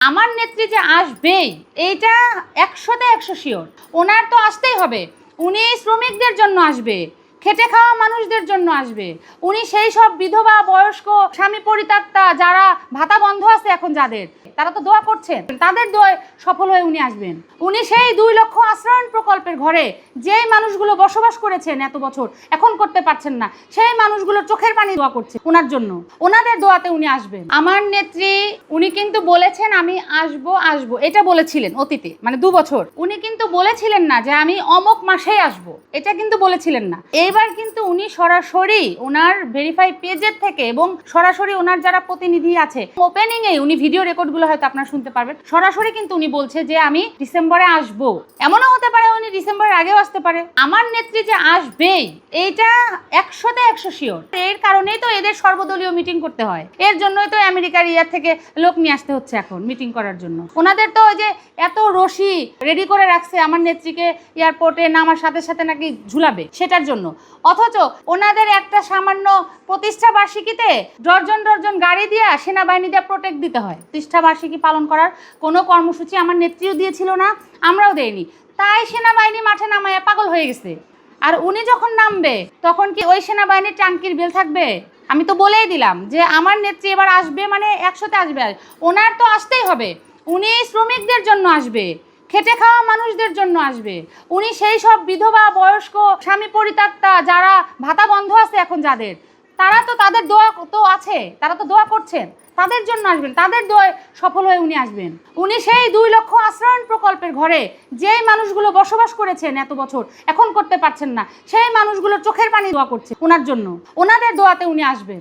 আমার নেত্রী যে আসবেই এইটা 100তে 100 শিওর। ওনার তো আসতেই হবে। উনি শ্রমিকদের জন্য আসবে, খেটে খাওয়া মানুষদের জন্য আসবে। উনি সেই সব বিধবা, বয়স্ক, স্বামী পরিত্যক্তা যারা ভাতা বন্ধ আছে এখন যাদের, তারা তো দোয়া করছেন, তাদের দোয়ায় সফল হয়ে উনি আসবেন। উনি সেই 2 লক্ষ আশ্রয়ণ প্রকল্পের ঘরে যেই মানুষগুলো বসবাস করেছেন এত বছর, এখন করতে পারছেন না, সেই মানুষগুলোর চোখের পানি দোয়া করছে ওনার জন্য। ওনাদের দোয়াতে উনি আসবেন। আমার নেত্রী উনি কিন্তু বলেছেন আমি আসবো, এটা বলেছিলেন অতীতে, মানে 2 বছর। উনি কিন্তু বলেছিলেন না যে আমি অমুক মাসেই আসবো, এটা কিন্তু বলেছিলেন না। এইবার কিন্তু উনি সরাসরি ওনার ভেরিফাই পেজের থেকে এবং সরাসরি ওনার যারা প্রতিনিধি আছে ওপেনিং এ উনি ভিডিও রেকর্ডগুলো হয়তো আপনারা শুনতে পারবেন, সরাসরি কিন্তু উনি বলছে যে আমি ডিসেম্বরে আসবো। এমনও হতে পারে উনি ডিসেম্বরের আগেও আসতে পারে। আমার নেত্রী যে আসবেই এইটা 100তে 100 শিওর। এর কারণেই তো এদের সর্বদলীয় মিটিং করতে হয়, এর জন্যই তো আমেরিকার ইয়ার থেকে লোক নিয়ে আসতে হচ্ছে এখন মিটিং করার জন্য। ওনাদের তো ওই যে এত রশি রেডি করে রাখছে আমার নেত্রীকে এয়ারপোর্টে নামার সাথে সাথে নাকি ঝুলাবে, সেটার জন্য। অথচ ওনাদের একটা সামান্য প্রতিষ্ঠা বার্ষিকীতে ডর্জন ডর্জন গাড়ি দিয়ে সেনাবাহিনী দিয়ে প্রোটেক্ট দিতে হয়। প্রতিষ্ঠা বার্ষিকী পালন করার কোনো কর্মসূচি আমার নেত্রীও দিয়েছিল না, আমরাও দেইনি, তাই সেনাবাহিনী মাঠে নামায় পাগল হয়ে গেছে। আর উনি যখন নামবে তখন কি ওই সেনাবাহিনীর টাঙ্কির বেল থাকবে? আমি তো বলেই দিলাম যে আমার নেত্রী এবার আসবে, মানে 100তে আসবে। ওনার তো আসতেই হবে। উনি শ্রমিকদের জন্য আসবে, খেটে খাওয়া মানুষদের জন্য আসবে। উনি সেই সব বিধবা, বয়স্ক, স্বামী পরিত্যক্তা যারা ভাতা বন্ধ আছে এখন যাদের, তারা তো তাদের দোয়া তো আছে, তারা তো দোয়া করছেন, তাদের জন্য আসবেন, তাদের দোয়ায় সফল হয়ে উনি আসবেন। উনি সেই 2 লক্ষ আশ্রয়ণ প্রকল্পের ঘরে যেই মানুষগুলো বসবাস করেছেন এত বছর, এখন করতে পারছেন না, সেই মানুষগুলোর চোখের পানি দোয়া করছে ওনার জন্য। ওনাদের দোয়াতে উনি আসবেন।